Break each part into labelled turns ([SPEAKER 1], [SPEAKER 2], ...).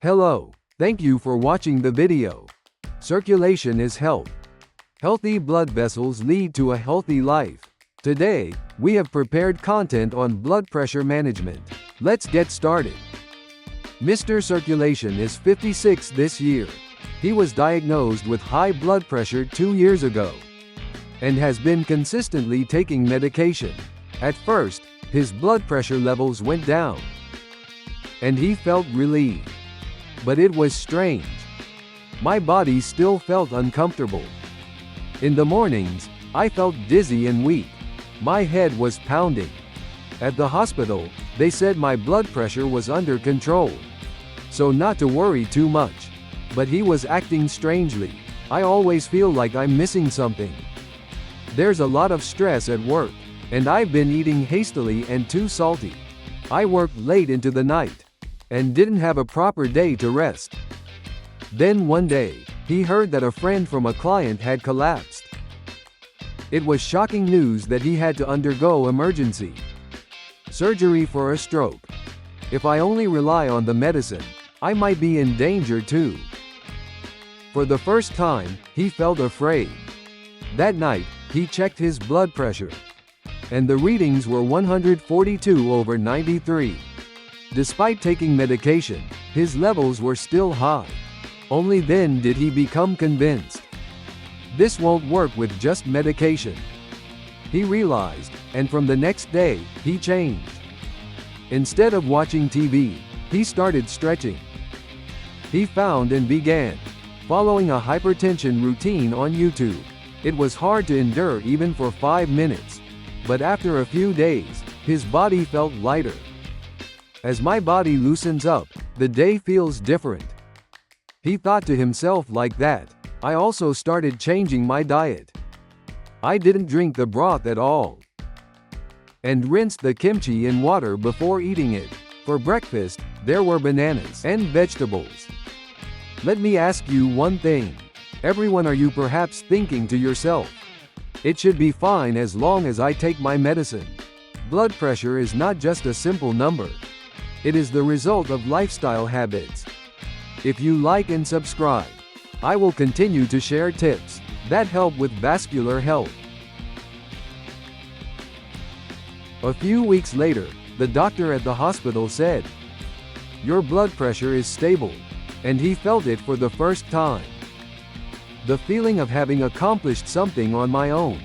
[SPEAKER 1] Hello. Thank you for watching the video. Circulation is health. Healthy blood vessels lead to a healthy life. Today, we have prepared content on blood pressure management. Let's get started. Mr. Circulation is 56 this year. He was diagnosed with high blood pressure 2 years ago and has been consistently taking medication. At first, his blood pressure levels went down and he felt relieved. But it was strange. My body still felt uncomfortable. In the mornings, I felt dizzy and weak. My head was pounding. At the hospital, they said my blood pressure was under control, so not to worry too much. But he was acting strangely. I always feel like I'm missing something. There's a lot of stress at work, and I've been eating hastily and too salty. I worked late into the night and didn't have a proper day to rest. Then one day, he heard that a friend from a client had collapsed. It was shocking news that he had to undergo emergency surgery for a stroke. If I only rely on the medicine, I might be in danger too. For the first time, he felt afraid. That night, he checked his blood pressure, and the readings were 142/93. Despite taking medication, his levels were still high. Only then did he become convinced this won't work with just medication. He realized, and from the next day, he changed. Instead of watching TV, he started stretching. He found and began following a hypertension routine on YouTube. It was hard to endure even for 5 minutes, but after a few days, his body felt lighter. As my body loosens up, the day feels different. He thought to himself like that. I also started changing my diet. I didn't drink the broth at all and rinsed the kimchi in water before eating it. For breakfast, there were bananas and vegetables. Let me ask you one thing. Everyone, are you perhaps thinking to yourself, it should be fine as long as I take my medicine? Blood pressure is not just a simple number. It is the result of lifestyle habits. If you like and subscribe, I will continue to share tips that help with vascular health. A few weeks later, the doctor at the hospital said, "Your blood pressure is stable," and he felt it for the first time. The feeling of having accomplished something on my own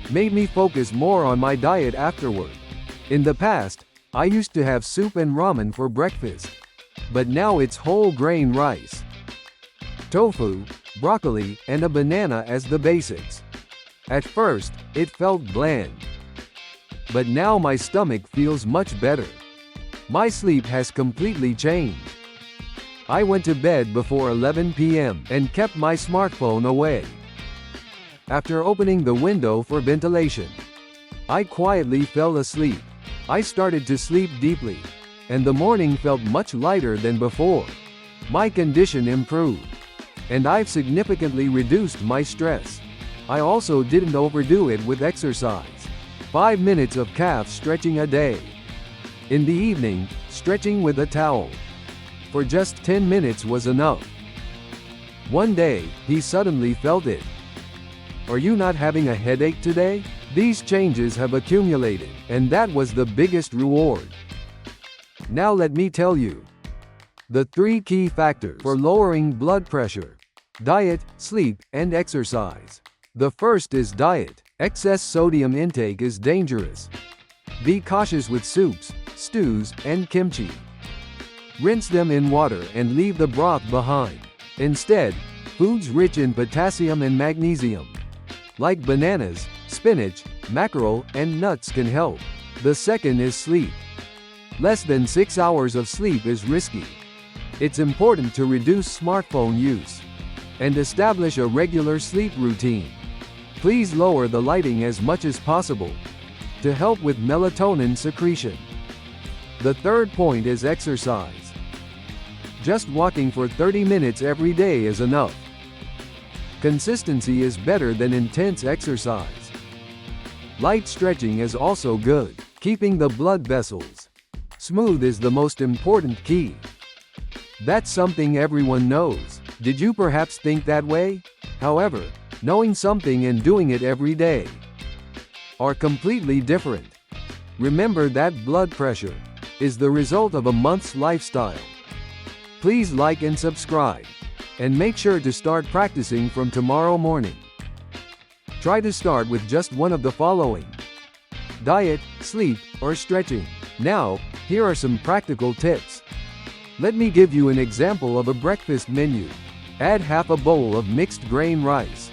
[SPEAKER 1] made me focus more on my diet afterward. In the past, I used to have soup and ramen for breakfast, but now it's whole grain rice, tofu, broccoli, and a banana as the basics. At first, it felt bland, but now my stomach feels much better. My sleep has completely changed. I went to bed before 11 p.m. and kept my smartphone away. After opening the window for ventilation, I quietly fell asleep. I started to sleep deeply, and the morning felt much lighter than before. My condition improved, and I've significantly reduced my stress. I also didn't overdo it with exercise. 5 minutes of calf stretching a day. In the evening, stretching with a towel for just 10 minutes was enough. One day, he suddenly felt it. Are you not having a headache today? These changes have accumulated, and that was the biggest reward. Now let me tell you the 3 key factors for lowering blood pressure: diet, sleep, and exercise. The first is diet. Excess sodium intake is dangerous. Be cautious with soups, stews, and kimchi. Rinse them in water and leave the broth behind. Instead, foods rich in potassium and magnesium, like bananas, spinach, mackerel, and nuts can help. The second is sleep. Less than 6 hours of sleep is risky. It's important to reduce smartphone use and establish a regular sleep routine. Please lower the lighting as much as possible to help with melatonin secretion. The third point is exercise. Just walking for 30 minutes every day is enough. Consistency is better than intense exercise. Light stretching is also good. Keeping the blood vessels smooth is the most important key. That's something everyone knows. Did you perhaps think that way? However, knowing something and doing it every day are completely different. Remember that blood pressure is the result of a month's lifestyle. Please like and subscribe, and make sure to start practicing from tomorrow morning. Try to start with just one of the following: diet, sleep, or stretching. Now, here are some practical tips. Let me give you an example of a breakfast menu. Add half a bowl of mixed grain rice,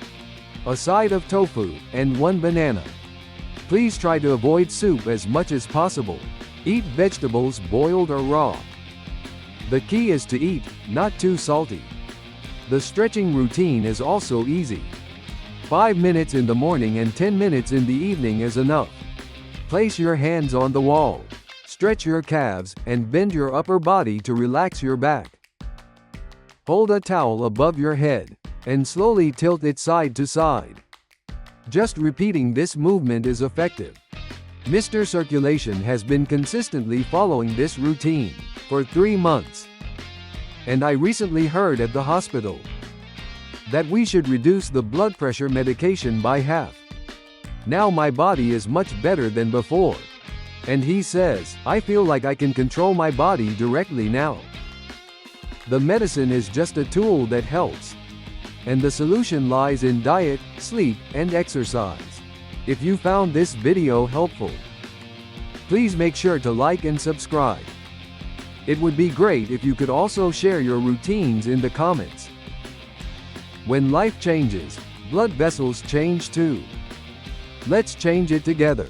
[SPEAKER 1] a side of tofu, and 1 banana. Please try to avoid soup as much as possible. Eat vegetables boiled or raw. The key is to eat, not too salty. The stretching routine is also easy. 5 minutes in the morning and 10 minutes in the evening is enough. Place your hands on the wall. Stretch your calves, and bend your upper body to relax your back. Hold a towel above your head, and slowly tilt it side to side. Just repeating this movement is effective. Mr. Circulation has been consistently following this routine for 3 months. And I recently heard at the hospital that we should reduce the blood pressure medication by half. Now my body is much better than before. And he says, I feel like I can control my body directly now. The medicine is just a tool that helps. And the solution lies in diet, sleep, and exercise. If you found this video helpful, please make sure to like and subscribe. It would be great if you could also share your routines in the comments. When life changes, blood vessels change too. Let's change it together.